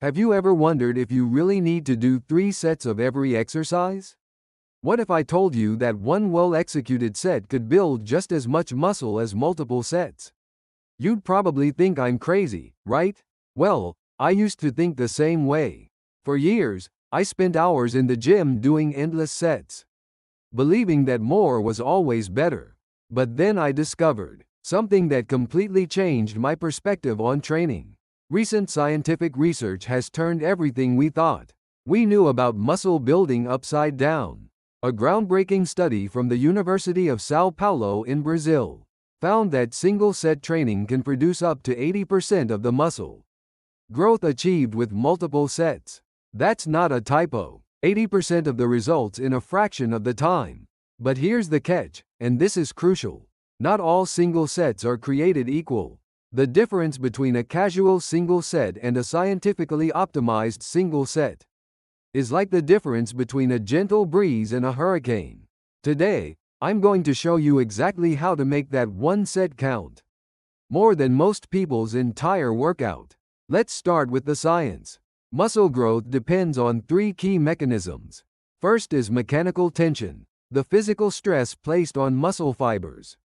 Have you ever wondered if you really need to do 3 sets of every exercise? What if I told you that one well-executed set could build just as much muscle as multiple sets? You'd probably think I'm crazy, right? Well, I used to think the same way. For years, I spent hours in the gym doing endless sets, believing that more was always better. But then I discovered something that completely changed my perspective on training. Recent scientific research has turned everything we thought we knew about muscle building upside down. A groundbreaking study from the University of São Paulo in Brazil found that single-set training can produce up to 80% of the muscle growth achieved with multiple sets. That's not a typo. 80% of the results in a fraction of the time. But here's the catch, and this is crucial. Not all single sets are created equal. The difference between a casual single set and a scientifically optimized single set is like the difference between a gentle breeze and a hurricane. Today, I'm going to show you exactly how to make that one set count more than most people's entire workout. Let's start with the science. Muscle growth depends on 3 key mechanisms. First is mechanical tension, the physical stress placed on muscle fibers.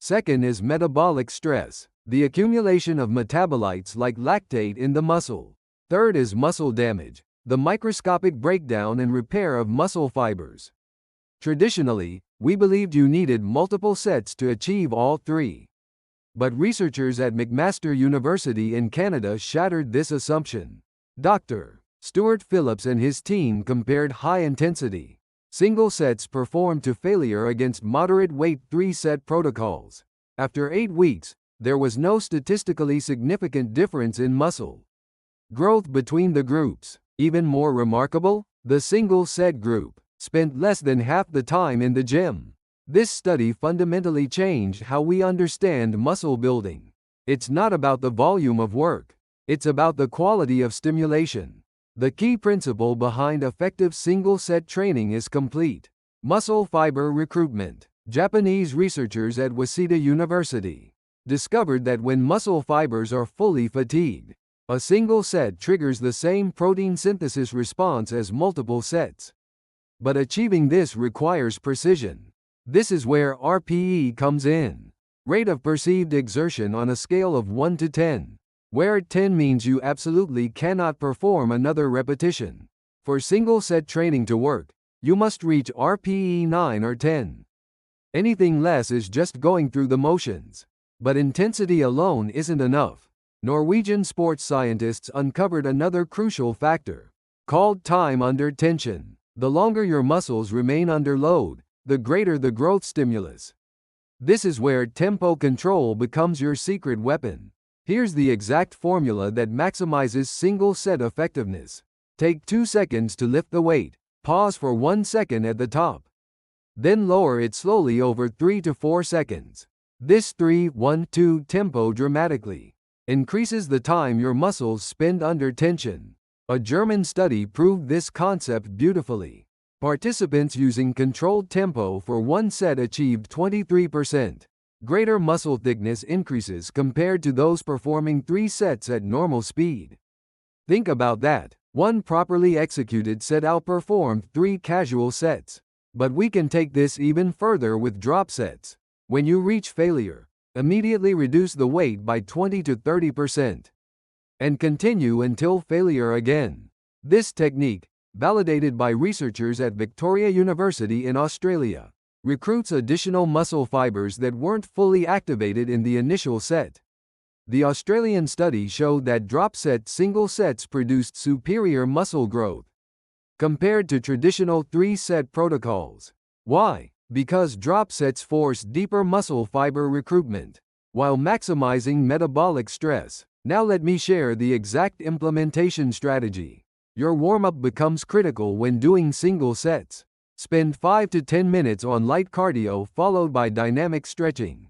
Second is metabolic stress, the accumulation of metabolites like lactate in the muscle. Third is muscle damage, the microscopic breakdown and repair of muscle fibers. Traditionally, we believed you needed multiple sets to achieve all 3. But researchers at McMaster University in Canada shattered this assumption. Dr. Stuart Phillips and his team compared high-intensity single sets performed to failure against moderate-weight 3-set protocols. After 8 weeks, there was no statistically significant difference in muscle growth between the groups. Even more remarkable, the single-set group spent less than half the time in the gym. This study fundamentally changed how we understand muscle building. It's not about the volume of work. It's about the quality of stimulation. The key principle behind effective single-set training is complete muscle fiber recruitment. Japanese researchers at Waseda University discovered that when muscle fibers are fully fatigued, a single set triggers the same protein synthesis response as multiple sets. But achieving this requires precision. This is where RPE comes in. Rate of perceived exertion on a scale of 1 to 10, where 10 means you absolutely cannot perform another repetition. For single-set training to work, you must reach RPE 9 or 10. Anything less is just going through the motions. But intensity alone isn't enough. Norwegian sports scientists uncovered another crucial factor, called time under tension. The longer your muscles remain under load, the greater the growth stimulus. This is where tempo control becomes your secret weapon. Here's the exact formula that maximizes single-set effectiveness. Take 2 seconds to lift the weight, pause for 1 second at the top. Then lower it slowly over 3 to 4 seconds. This 3-1-2 tempo dramatically increases the time your muscles spend under tension. A German study proved this concept beautifully. Participants using controlled tempo for 1 set achieved 23% greater muscle thickness increases compared to those performing 3 sets at normal speed. Think about that. 1 properly executed set outperformed 3 casual sets. But we can take this even further with drop sets. When you reach failure, immediately reduce the weight by 20 to 30%. And continue until failure again. This technique, validated by researchers at Victoria University in Australia, recruits additional muscle fibers that weren't fully activated in the initial set. The Australian study showed that drop-set single sets produced superior muscle growth compared to traditional 3-set protocols. Why? Because drop sets force deeper muscle fiber recruitment while maximizing metabolic stress. Now let me share the exact implementation strategy. Your warm-up becomes critical when doing single sets. Spend 5 to 10 minutes on light cardio followed by dynamic stretching.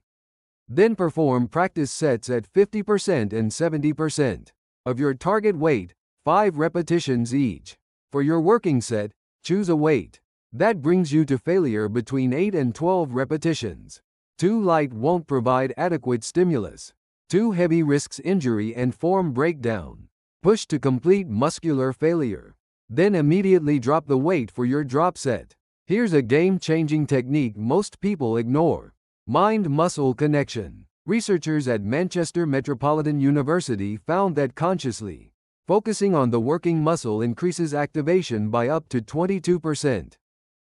Then perform practice sets at 50% and 70% of your target weight, 5 repetitions each. For your working set, choose a weight that brings you to failure between 8 and 12 repetitions. Too light won't provide adequate stimulus. Too heavy risks injury and form breakdown. Push to complete muscular failure. Then immediately drop the weight for your drop set. Here's a game-changing technique most people ignore. Mind-muscle connection. Researchers at Manchester Metropolitan University found that consciously focusing on the working muscle increases activation by up to 22%.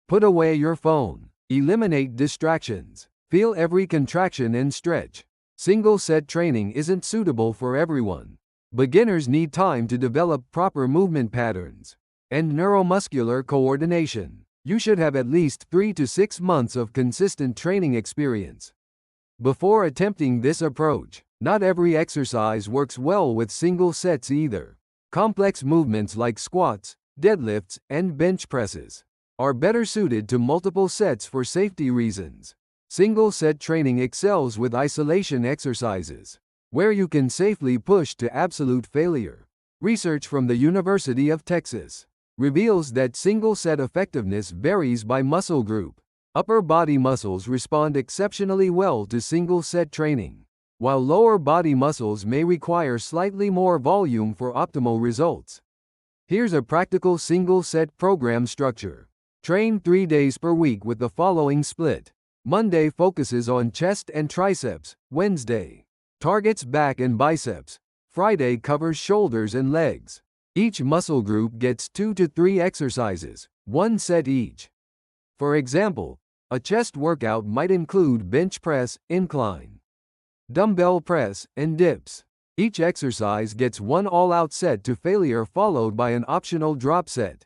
Put away your phone. Eliminate distractions. Feel every contraction and stretch. Single-set training isn't suitable for everyone. Beginners need time to develop proper movement patterns and neuromuscular coordination. You should have at least 3 to 6 months of consistent training experience before attempting this approach. Not every exercise works well with single sets either. Complex movements like squats, deadlifts, and bench presses are better suited to multiple sets for safety reasons. Single-set training excels with isolation exercises, where you can safely push to absolute failure. Research from the University of Texas reveals that single-set effectiveness varies by muscle group. Upper body muscles respond exceptionally well to single-set training, while lower body muscles may require slightly more volume for optimal results. Here's a practical single-set program structure. Train 3 days per week with the following split. Monday focuses on chest and triceps. Wednesday targets back and biceps. Friday covers shoulders and legs. Each muscle group gets 2 to 3 exercises, 1 set each. For example, a chest workout might include bench press, incline, dumbbell press, and dips. Each exercise gets 1 all-out set to failure followed by an optional drop set.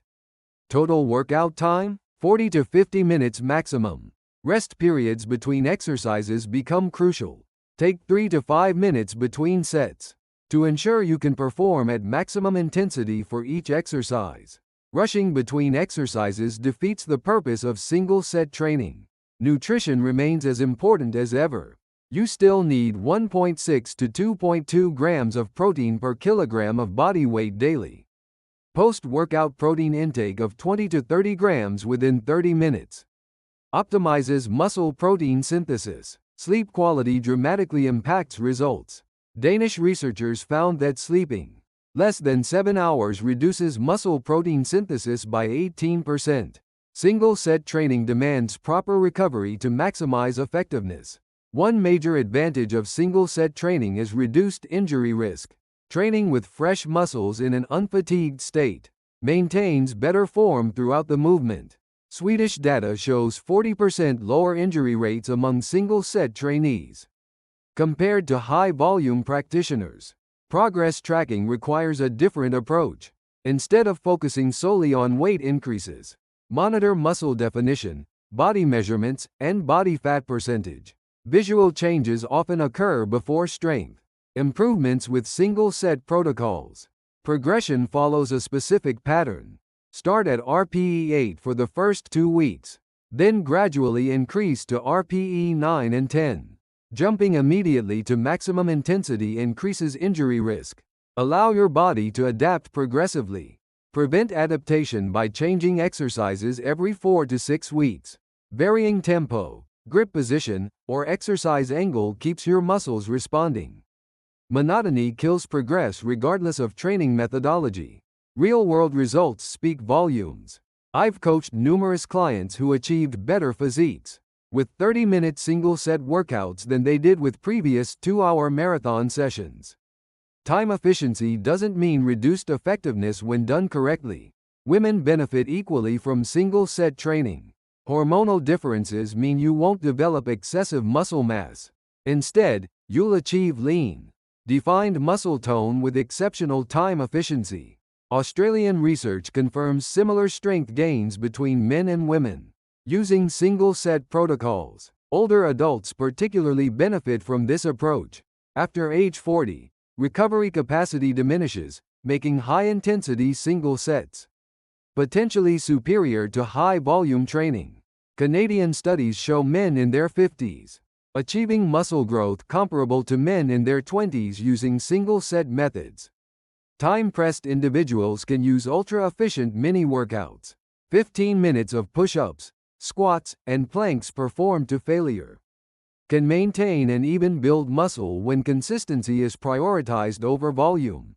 Total workout time? 40 to 50 minutes maximum. Rest periods between exercises become crucial. Take 3 to 5 minutes between sets to ensure you can perform at maximum intensity for each exercise. Rushing between exercises defeats the purpose of single-set training. Nutrition remains as important as ever. You still need 1.6 to 2.2 grams of protein per kilogram of body weight daily. Post-workout protein intake of 20 to 30 grams within 30 minutes. Optimizes muscle protein synthesis. Sleep quality dramatically impacts results. Danish researchers found that sleeping less than 7 hours reduces muscle protein synthesis by 18%. Single-set training demands proper recovery to maximize effectiveness. One major advantage of single-set training is reduced injury risk. Training with fresh muscles in an unfatigued state maintains better form throughout the movement. Swedish data shows 40% lower injury rates among single-set trainees compared to high-volume practitioners. Progress tracking requires a different approach. Instead of focusing solely on weight increases, monitor muscle definition, body measurements, and body fat percentage. Visual changes often occur before strength improvements with single-set protocols. Progression follows a specific pattern. Start at RPE 8 for the first 2 weeks, then gradually increase to RPE 9 and 10. Jumping immediately to maximum intensity increases injury risk. Allow your body to adapt progressively. Prevent adaptation by changing exercises every 4 to 6 weeks. Varying tempo, grip position, or exercise angle keeps your muscles responding. Monotony kills progress regardless of training methodology. Real-world results speak volumes. I've coached numerous clients who achieved better physiques with 30-minute single-set workouts than they did with previous 2-hour marathon sessions. Time efficiency doesn't mean reduced effectiveness when done correctly. Women benefit equally from single-set training. Hormonal differences mean you won't develop excessive muscle mass. Instead, you'll achieve lean, defined muscle tone with exceptional time efficiency. Australian research confirms similar strength gains between men and women using single-set protocols. Older adults particularly benefit from this approach. After age 40, recovery capacity diminishes, making high-intensity single sets potentially superior to high-volume training. Canadian studies show men in their 50s achieving muscle growth comparable to men in their 20s using single-set methods. Time-pressed individuals can use ultra-efficient mini-workouts. 15 minutes of push-ups, squats, and planks performed to failure can maintain and even build muscle when consistency is prioritized over volume.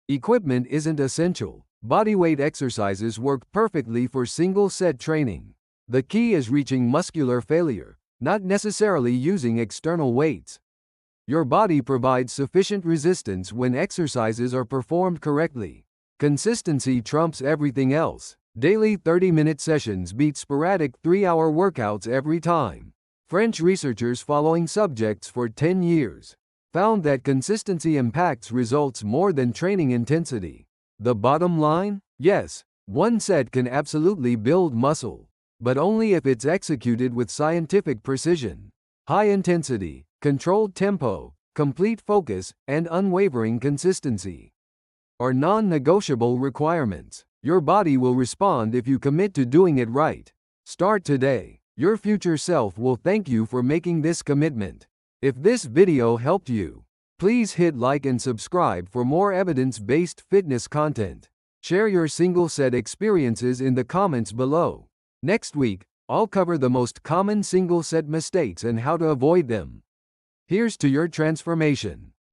Equipment isn't essential. Bodyweight exercises work perfectly for single-set training. The key is reaching muscular failure, not necessarily using external weights. Your body provides sufficient resistance when exercises are performed correctly. Consistency trumps everything else. Daily 30-minute sessions beat sporadic 3-hour workouts every time. French researchers following subjects for 10 years found that consistency impacts results more than training intensity. The bottom line? Yes, one set can absolutely build muscle, but only if it's executed with scientific precision. High intensity, controlled tempo, complete focus, and unwavering consistency are non-negotiable requirements. Your body will respond if you commit to doing it right. Start today. Your future self will thank you for making this commitment. If this video helped you, please hit like and subscribe for more evidence-based fitness content. Share your single-set experiences in the comments below. Next week, I'll cover the most common single-set mistakes and how to avoid them. Here's to your transformation.